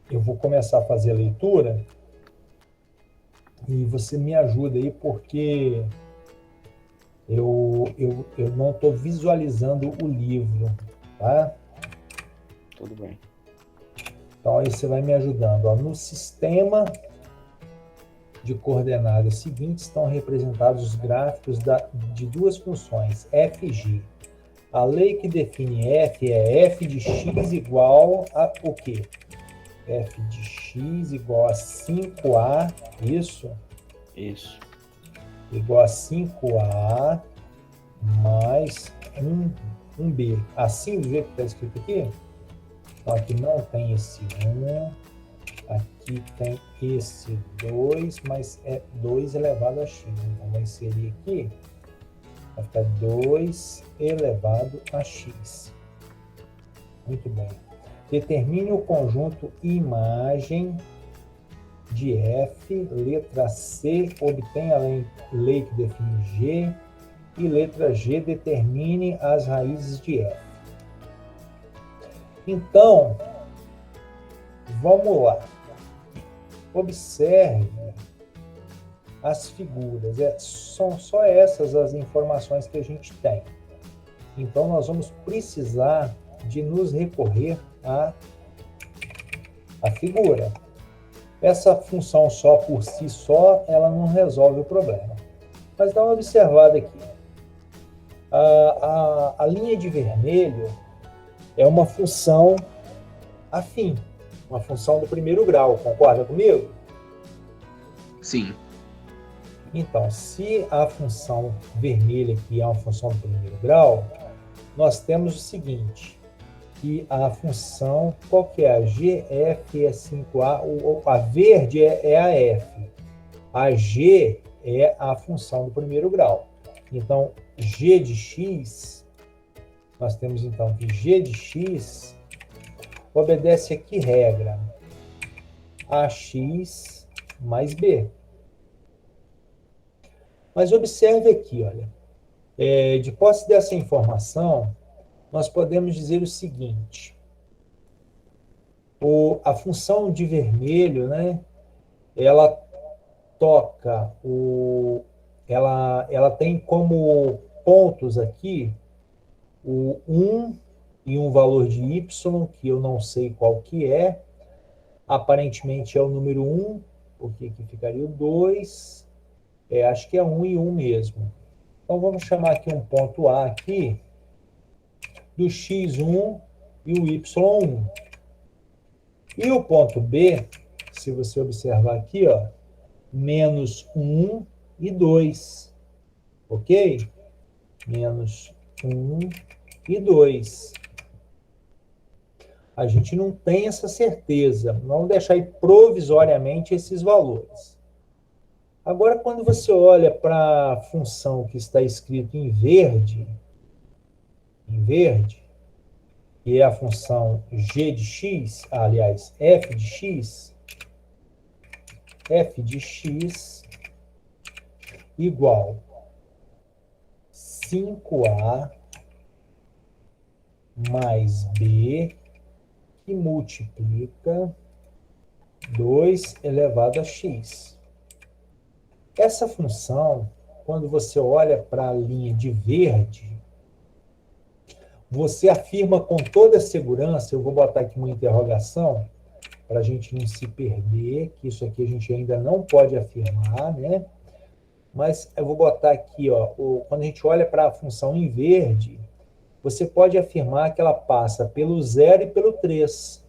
eu vou começar a fazer a leitura e você me ajuda aí, porque eu não estou visualizando o livro, tá? Tudo bem. Então aí você vai me ajudando. Ó, no sistema de coordenadas seguintes estão representados os gráficos de duas funções, f e g. A lei que define f é f de x igual a o quê? F de x igual a 5a, isso? Isso. Igual a 5a mais 1b. Assim, do jeito que está escrito aqui? Então, aqui não tem esse 1, aqui tem esse 2, mas é 2 elevado a x. Então, vai inserir aqui, vai ficar 2 elevado a x. Muito bem. Determine o conjunto imagem de F, letra C, obtenha a lei que define G, e letra G, determine as raízes de F. Então, vamos lá. Observe as figuras. São só essas as informações que a gente tem. Então, nós vamos precisar de nos recorrer à figura. Essa função só por si só, ela não resolve o problema. Mas dá uma observada aqui. A linha de vermelho é uma função afim, uma função do primeiro grau, concorda comigo? Sim. Então, se a função vermelha aqui é uma função do primeiro grau, nós temos o seguinte, que a função, qual que é? A GF é 5A, a verde é a F. A G é a função do primeiro grau. Então, G de x, nós temos então que G de x obedece a que regra? AX mais B. Mas observe aqui, olha, de posse dessa informação, nós podemos dizer o seguinte, a função de vermelho, né, ela toca, ela tem como pontos aqui o 1 e um valor de y, que eu não sei qual que é, aparentemente é o número 1, porque aqui ficaria o 2, acho que é 1 e 1 mesmo. Então vamos chamar aqui um ponto A aqui, do x1 e o y1. E o ponto B, se você observar aqui, ó, menos 1 e 2, ok? Menos 1 e 2. A gente não tem essa certeza. Vamos deixar aí provisoriamente esses valores. Agora, quando você olha para a função que está escrito em verde, que é a função g de x, aliás, f de x igual 5a mais b, que multiplica 2 elevado a x. Essa função, quando você olha para a linha de verde, você afirma com toda segurança, eu vou botar aqui uma interrogação, para a gente não se perder, que isso aqui a gente ainda não pode afirmar, né? Mas eu vou botar aqui, ó, quando a gente olha para a função em verde, você pode afirmar que ela passa pelo 0 e pelo 3.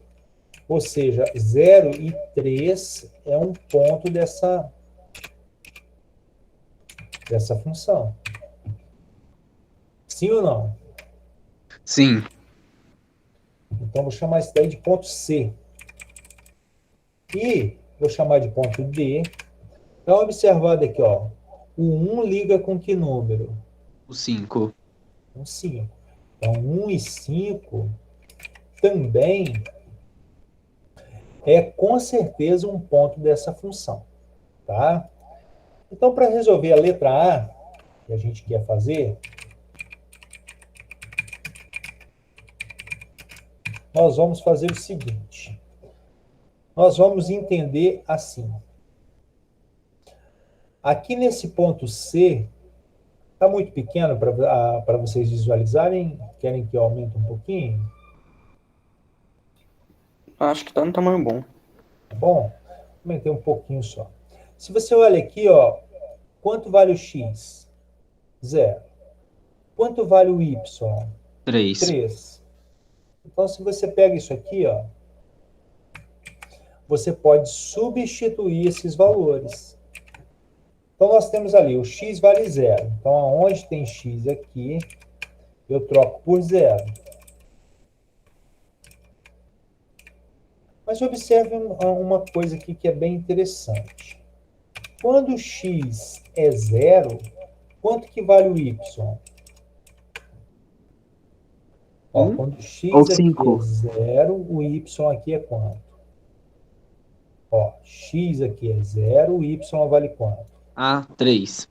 Ou seja, 0 e 3 é um ponto dessa função. Sim ou não? Sim. Então, vou chamar isso daí de ponto C. E vou chamar de ponto D. Dá uma observada aqui, ó. O 1 liga com que número? O 5. Com 5. Então, 1 e 5 também é com certeza um ponto dessa função, tá? Então, para resolver a letra A, que a gente quer fazer, nós vamos fazer o seguinte. nós vamos entender assim. Aqui nesse ponto C, está muito pequeno para vocês visualizarem? Querem que eu aumente um pouquinho? Acho que tá no tamanho bom. Tá bom? Aumentei um pouquinho só. Se você olha aqui, ó, quanto vale o x? 0. Quanto vale o y? 3. 3. Então, se você pega isso aqui, ó, você pode substituir esses valores. Então, nós temos ali, o x vale 0. Então, aonde tem x aqui, eu troco por 0. Mas observe uma coisa aqui que é bem interessante. Quando x é 0, quanto que vale o y? Ó, quando x Ou aqui é 5. 0, o y aqui é quanto? Ó, x aqui é 0, o y vale quanto? 3.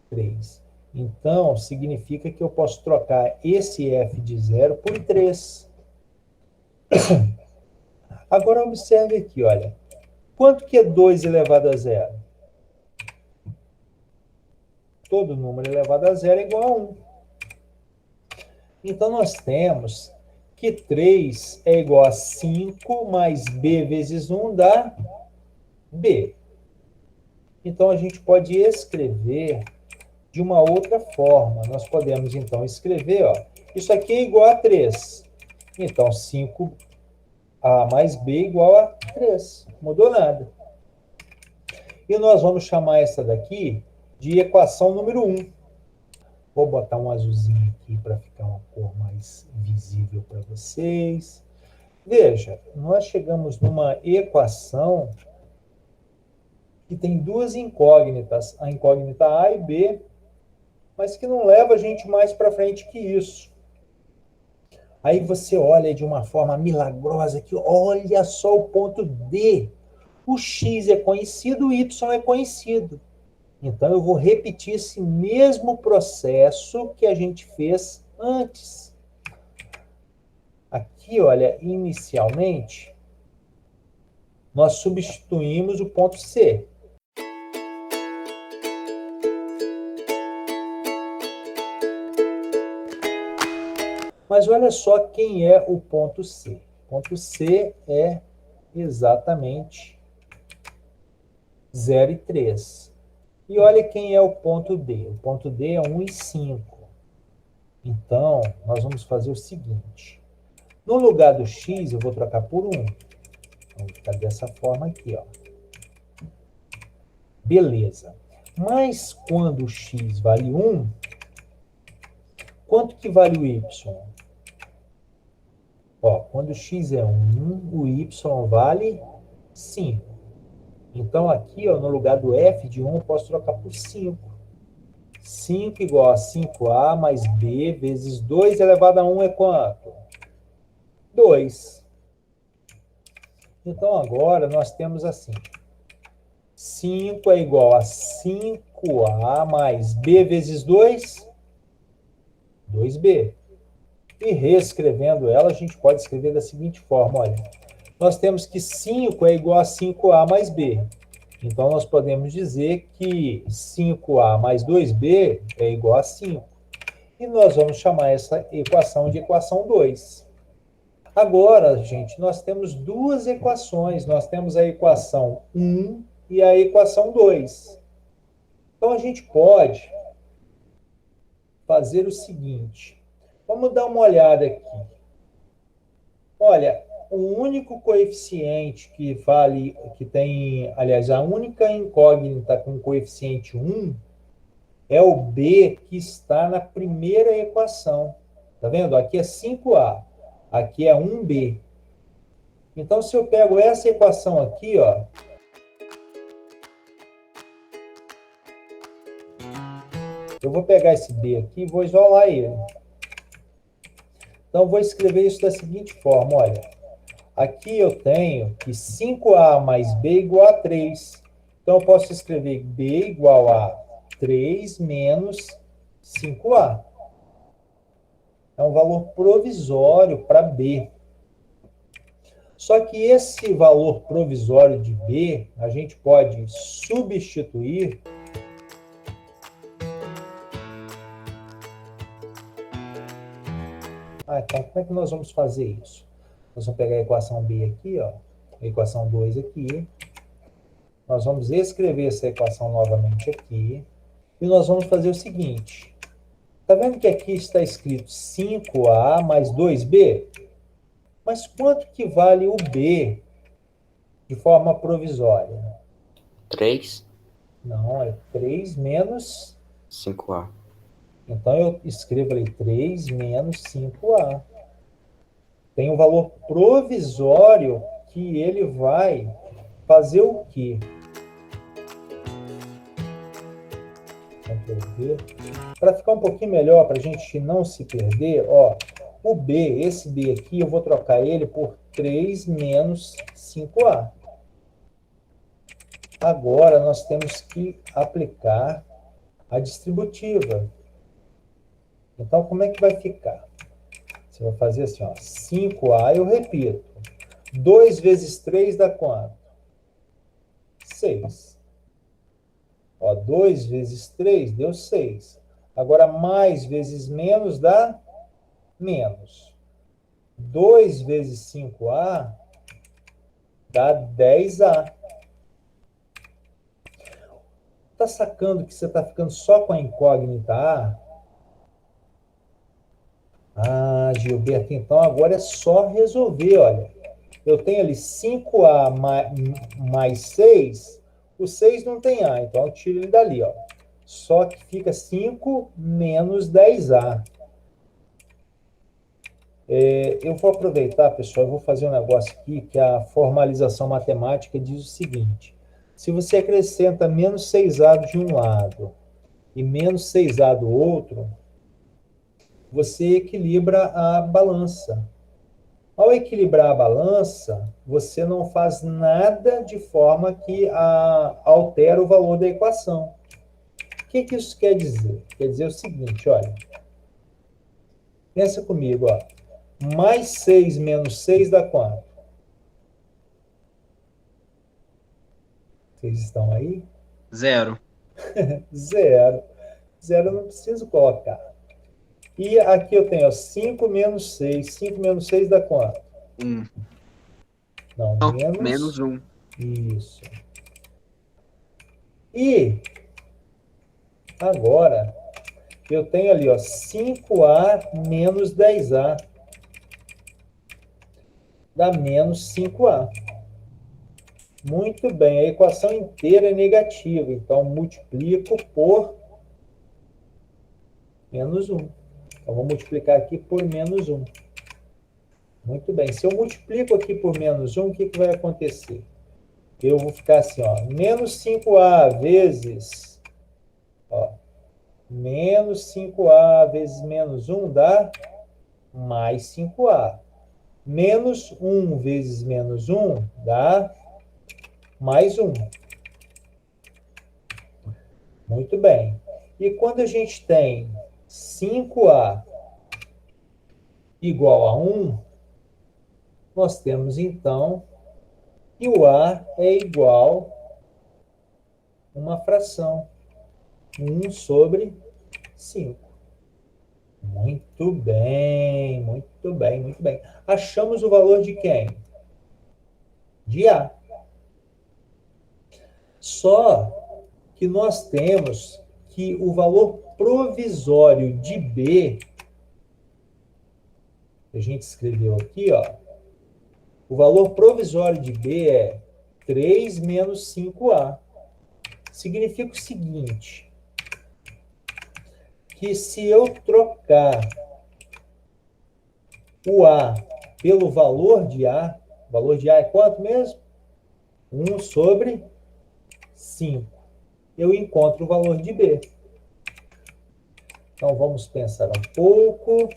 3. Então, significa que eu posso trocar esse f de 0 por 3. Agora, observe aqui, olha. Quanto que é 2 elevado a 0? Todo número elevado a 0 é igual a 1. Então, nós temos que 3 é igual a 5 mais b vezes 1 dá b. Então, a gente pode escrever de uma outra forma. Nós podemos, então, escrever, ó, isso aqui é igual a 3. Então, 5a mais b igual a 3. Não mudou nada. E nós vamos chamar essa daqui de equação número 1. Vou botar um azulzinho aqui para ficar uma cor mais visível para vocês. Veja, nós chegamos numa equação que tem duas incógnitas, a incógnita A e B, mas que não leva a gente mais para frente que isso. Aí você olha de uma forma milagrosa que olha só o ponto D. O x é conhecido, o y é conhecido. Então eu vou repetir esse mesmo processo que a gente fez antes. Aqui, olha, inicialmente, nós substituímos o ponto C. Mas olha só quem é o ponto C. O ponto C é exatamente 0 e 3. E olha quem é o ponto D. O ponto D é 1 e 5. Então, nós vamos fazer o seguinte. No lugar do x, eu vou trocar por 1. Então, vai ficar dessa forma aqui, ó. Beleza. Mas quando o x vale 1, quanto que vale o y? Ó, quando o x é 1, o y vale 5. Então, aqui, ó, no lugar do f de 1, eu posso trocar por 5. 5 igual a 5a mais b vezes 2 elevado a 1 é quanto? 2. Então, agora, nós temos assim. 5 é igual a 5a mais b vezes 2, 2b. E reescrevendo ela, a gente pode escrever da seguinte forma, olha. Nós temos que 5 é igual a 5a mais b. Então, nós podemos dizer que 5a mais 2b é igual a 5. E nós vamos chamar essa equação de equação 2. Agora, gente, nós temos duas equações. Nós temos a equação 1 e a equação 2. Então, a gente pode fazer o seguinte. Vamos dar uma olhada aqui. Olha, o único coeficiente que vale, que tem, aliás, a única incógnita com coeficiente 1 é o b que está na primeira equação. Tá vendo? Aqui é 5a, aqui é 1b. Então, se eu pego essa equação aqui, ó, eu vou pegar esse b aqui e vou isolar ele. Então, vou escrever isso da seguinte forma, olha. Aqui eu tenho que 5a mais b igual a 3. Então, eu posso escrever b igual a 3 menos 5a. É um valor provisório para b. Só que esse valor provisório de B, a gente pode substituir então como é que nós vamos fazer isso? Nós vamos pegar a equação B aqui, ó, a equação 2 aqui. Nós vamos escrever essa equação novamente aqui. E nós vamos fazer o seguinte. Está vendo que aqui está escrito 5A mais 2B? Mas quanto que vale o B de forma provisória? 3. Não, é 3 menos... 5A. Então, eu escrevo ali 3 menos 5A. Tem um valor provisório que ele vai fazer o quê? Para ficar um pouquinho melhor, para a gente não se perder, ó, o B, esse B aqui, eu vou trocar ele por 3 menos 5A. Agora, nós temos que aplicar a distributiva. Então, como é que vai ficar? Você vai fazer assim, ó, 5A, eu repito. 2 vezes 3 dá quanto? 6. Ó, 2 vezes 3 deu 6. Agora, mais vezes menos dá menos. 2 vezes 5A dá 10A. Tá sacando que você está ficando só com a incógnita A? Ah, Gilberto, então agora é só resolver, olha. Eu tenho ali 5A mais 6, o 6 não tem A, então eu tiro ele dali, ó. Só que fica 5 menos 10A. Eu vou aproveitar, pessoal, eu vou fazer um negócio aqui, que a formalização matemática diz o seguinte. Se você acrescenta menos 6A de um lado e menos 6A do outro, você equilibra a balança. Ao equilibrar a balança, você não faz nada de forma que altera o valor da equação. O que isso quer dizer? Quer dizer o seguinte, olha. Pensa comigo, ó. Mais 6 menos 6 dá quanto? Vocês estão aí? 0. 0. 0 eu não preciso colocar. E aqui eu tenho, ó, 5 menos 6. 5 menos 6 dá quanto? 1. Não, Menos 1. Isso. E agora eu tenho ali, ó, 5A menos 10A. Dá menos 5A. Muito bem, a equação inteira é negativa, então multiplico por menos 1. Então, vou multiplicar aqui por menos 1. Muito bem, se eu multiplico aqui por menos 1, o que vai acontecer? Eu vou ficar assim, ó, menos 5A vezes, ó, menos 5A vezes menos 1 dá mais 5A. Menos 1 vezes menos 1 dá mais 1. Muito bem. E quando a gente tem 5A igual a 1, nós temos, então, que o A é igual a uma fração. 1 sobre 5. Muito bem, muito bem, muito bem. Achamos o valor de quem? De A. Só que nós temos que o valor provisório de B, a gente escreveu aqui, ó, o valor provisório de B é 3 menos 5A. Significa o seguinte, que se eu trocar o A pelo valor de A, o valor de A é quanto mesmo? 1 sobre 5. Eu encontro o valor de B. Então, vamos pensar um pouco.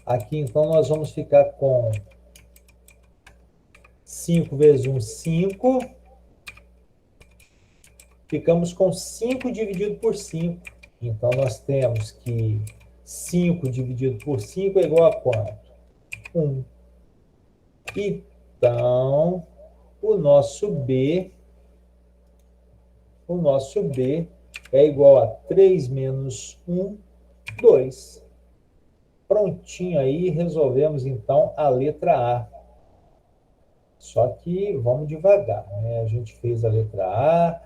Aqui, então, nós vamos ficar com 5 vezes 1, 5. Ficamos com 5 dividido por 5. Então, nós temos que 5 dividido por 5 é igual a quanto? 1. Então, o nosso B é igual a 3 menos 1, 2. Prontinho aí, resolvemos então a letra A. Só que vamos devagar, né? A gente fez a letra A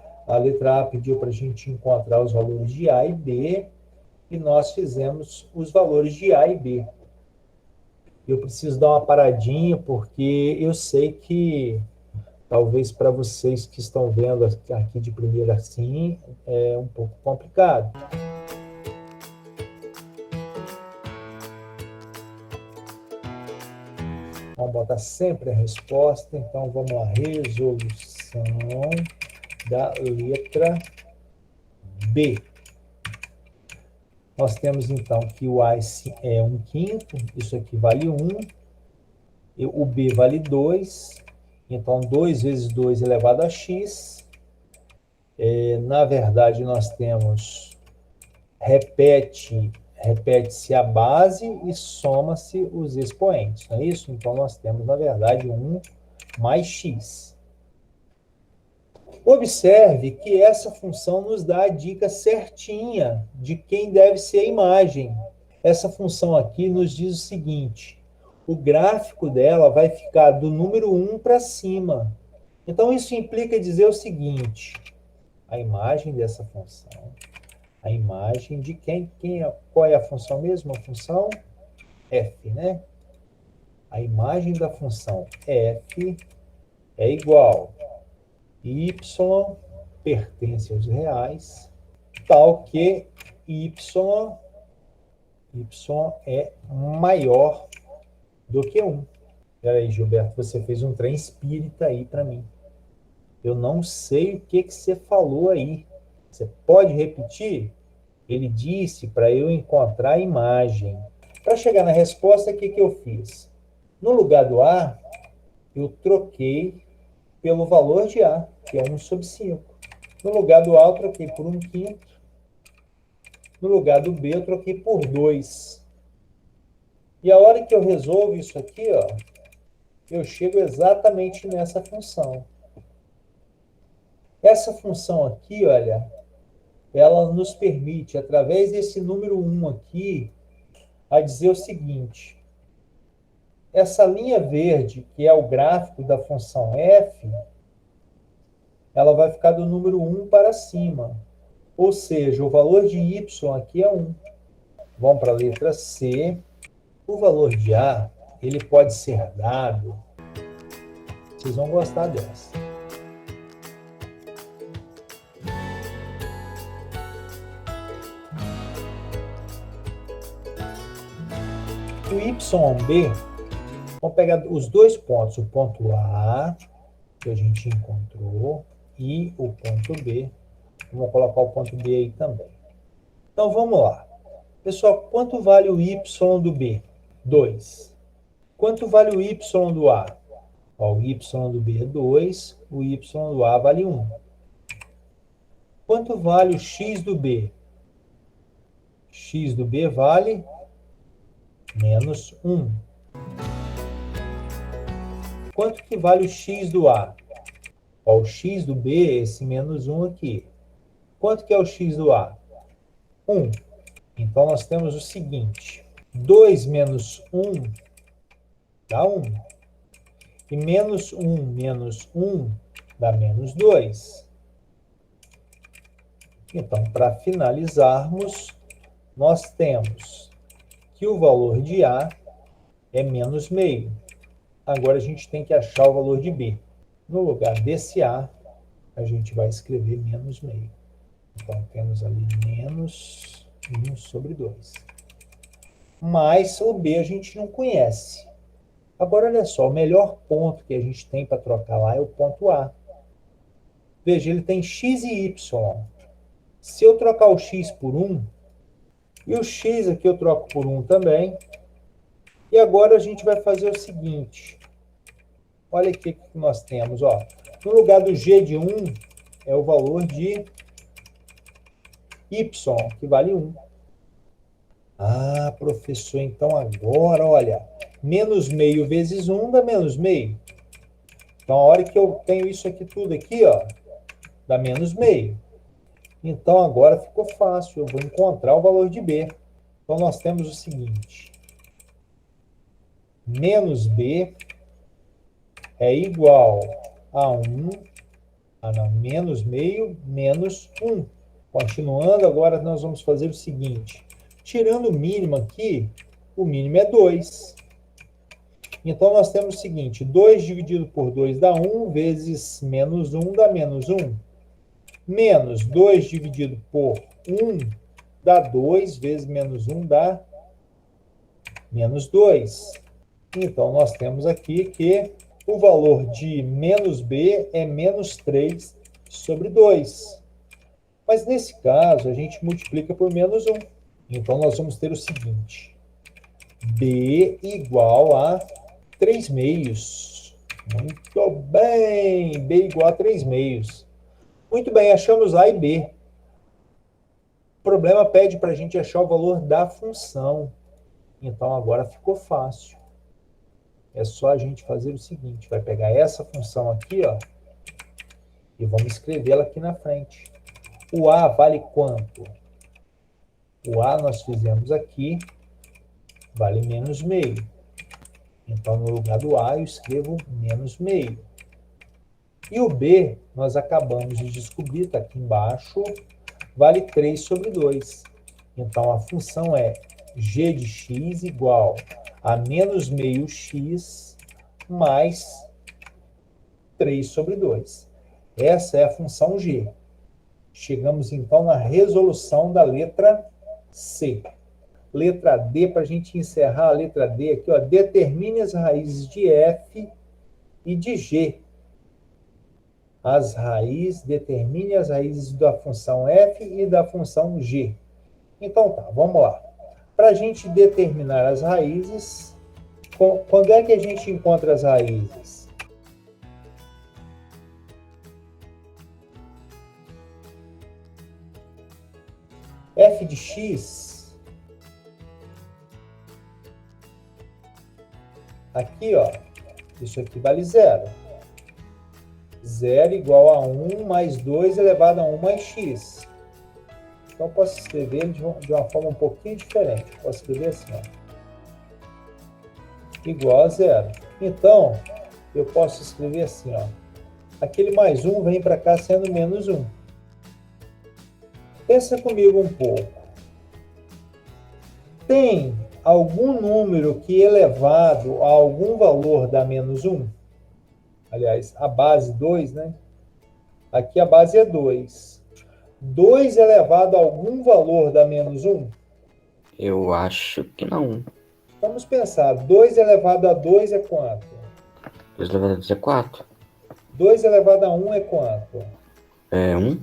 pediu para a gente encontrar os valores de A e B, e nós fizemos os valores de A e B. Eu preciso dar uma paradinha, porque eu sei que talvez para vocês que estão vendo aqui de primeira assim, é um pouco complicado. Vamos botar sempre a resposta. Então, vamos lá. Resolução da letra B. Nós temos, então, que o A é 1/5. Isso aqui vale 1. O B vale 2. Então, 2 vezes 2 elevado a x. Na verdade, nós temos... Repete-se a base e soma-se os expoentes, não é isso? Então, nós temos, na verdade, 1 mais x. Observe que essa função nos dá a dica certinha de quem deve ser a imagem. Essa função aqui nos diz o seguinte: o gráfico dela vai ficar do número 1 para cima. Então, isso implica dizer o seguinte: a imagem dessa função... A imagem de qual é a função mesmo? A função f, né? A imagem da função f é igual y pertence aos reais, tal que y é maior do que 1. Espera aí, Gilberto, você fez um trem espírita aí para mim. Eu não sei o que você falou aí. Você pode repetir? Ele disse para eu encontrar a imagem. Para chegar na resposta, o que eu fiz? No lugar do A, eu troquei pelo valor de A, que é 1/5. No lugar do A, eu troquei por 1/5. No lugar do B, eu troquei por 2. E a hora que eu resolvo isso aqui, ó, eu chego exatamente nessa função. Essa função aqui, olha... ela nos permite, através desse número 1 aqui, a dizer o seguinte: essa linha verde, que é o gráfico da função f, ela vai ficar do número 1 para cima. Ou seja, o valor de y aqui é 1. Vamos para a letra C. O valor de A, ele pode ser dado... Vocês vão gostar dessa. O YB, vamos pegar os dois pontos, o ponto A, que a gente encontrou, e o ponto B. Vamos colocar o ponto B aí também. Então, vamos lá. Pessoal, quanto vale o Y do B? 2. Quanto vale o Y do A? Ó, o Y do B é 2, o Y do A vale 1. Quanto vale o X do B? X do B vale... menos 1. Quanto que vale o x do A? Ó, o x do B é esse menos 1 aqui. Quanto que é o x do A? 1. Então, nós temos o seguinte: 2 menos 1 dá 1. E menos 1 dá menos 2. Então, para finalizarmos, nós temos... que o valor de A é menos meio. Agora a gente tem que achar o valor de B. No lugar desse A, a gente vai escrever menos meio. Então, temos ali menos 1/2. Mas o B a gente não conhece. Agora, olha só, o melhor ponto que a gente tem para trocar lá é o ponto A. Veja, ele tem x e y. Se eu trocar o x por 1, e o x aqui eu troco por 1 também. E agora a gente vai fazer o seguinte. Olha aqui o que nós temos. Ó. No lugar do g de 1, é o valor de y, que vale 1. Ah, professor, então agora, olha, Menos meio vezes 1 dá menos meio. Então, a hora que eu tenho isso aqui tudo aqui, ó, dá menos meio. Então, agora ficou fácil. Eu vou encontrar o valor de B. Então, nós temos o seguinte. Menos B é igual a 1. Menos meio, menos 1. Continuando, agora nós vamos fazer o seguinte. Tirando o mínimo aqui, o mínimo é 2. Então, nós temos o seguinte. 2 dividido por 2 dá 1, vezes menos 1 dá menos 1. Menos 2 dividido por 1 dá 2, vezes menos 1 dá menos 2. Então, nós temos aqui que o valor de menos B é menos 3 sobre 2. Mas, nesse caso, a gente multiplica por menos 1. Então, nós vamos ter o seguinte. B igual a 3 meios. Muito bem. B igual a 3 meios. Muito bem, achamos A e B. O problema pede para a gente achar o valor da função. Então, agora ficou fácil. É só a gente fazer o seguinte. Vai pegar essa função aqui, ó, e vamos escrevê-la aqui na frente. O A vale quanto? O A nós fizemos aqui, vale menos meio. Então, no lugar do A, eu escrevo menos meio. E o B, nós acabamos de descobrir, está aqui embaixo, vale 3 sobre 2. Então, a função é g de x igual a menos meio x mais 3 sobre 2. Essa é a função g. Chegamos, então, na resolução da letra C. Letra D, para a gente encerrar a letra D aqui, ó, determine as raízes de f e de g. Determine as raízes da função f e da função g. Então tá, vamos lá. Para a gente determinar as raízes, quando é que a gente encontra as raízes? F de x, aqui, ó, isso aqui vale 0. 0 igual a 1 mais 2 elevado a 1 mais x. Então, eu posso escrever de uma forma um pouquinho diferente. Posso escrever assim, ó. Igual a 0. Então, eu posso escrever assim, ó. Aquele mais 1 vem para cá sendo menos 1. Pensa comigo um pouco. Tem algum número que elevado a algum valor dá menos 1? Aliás, a base 2, né? Aqui a base é 2. 2 elevado a algum valor dá menos 1? Eu acho que não. Vamos pensar. 2 elevado a 2 é quanto? 2 elevado a 2 é 4. 2 elevado a 1 é quanto? É 1.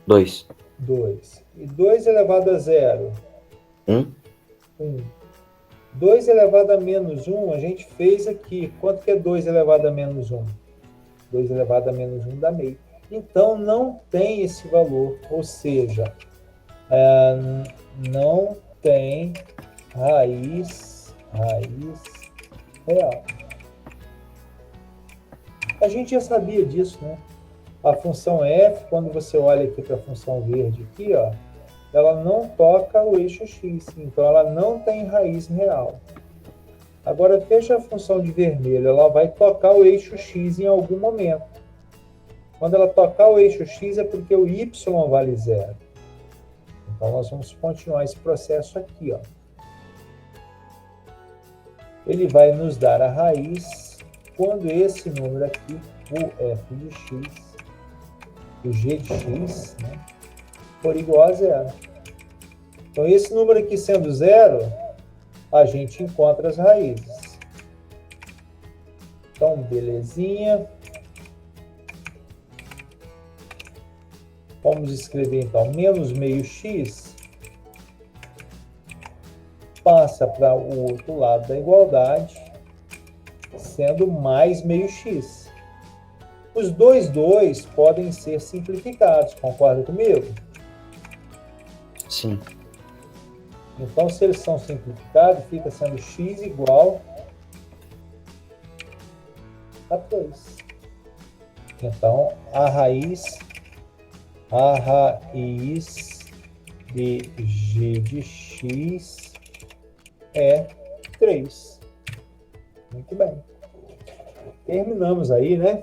2. 2. E 2 elevado a 0? 1. 1. 2 elevado a menos 1, a gente fez aqui. Quanto que é 2 elevado a menos 1? 2 elevado a menos 1 dá meio. Então, não tem esse valor. Ou seja, não tem raiz real. A gente já sabia disso, né? A função f, quando você olha aqui para a função verde aqui, ó, ela não toca o eixo x, então ela não tem raiz real. Agora, veja a função de vermelho, ela vai tocar o eixo x em algum momento. Quando ela tocar o eixo x é porque o y vale 0. Então, nós vamos continuar esse processo aqui, ó. Ele vai nos dar a raiz quando esse número aqui, o f de x, o g de x, né, for igual a 0. Então, esse número aqui sendo 0, a gente encontra as raízes. Então, belezinha. Vamos escrever, então, menos meio x passa para o outro lado da igualdade, sendo mais meio x. Os dois podem ser simplificados, concorda comigo? Sim. Então, se eles são simplificados, fica sendo x igual a 3. Então, a raiz de g de x é 3. Muito bem. Terminamos aí, né?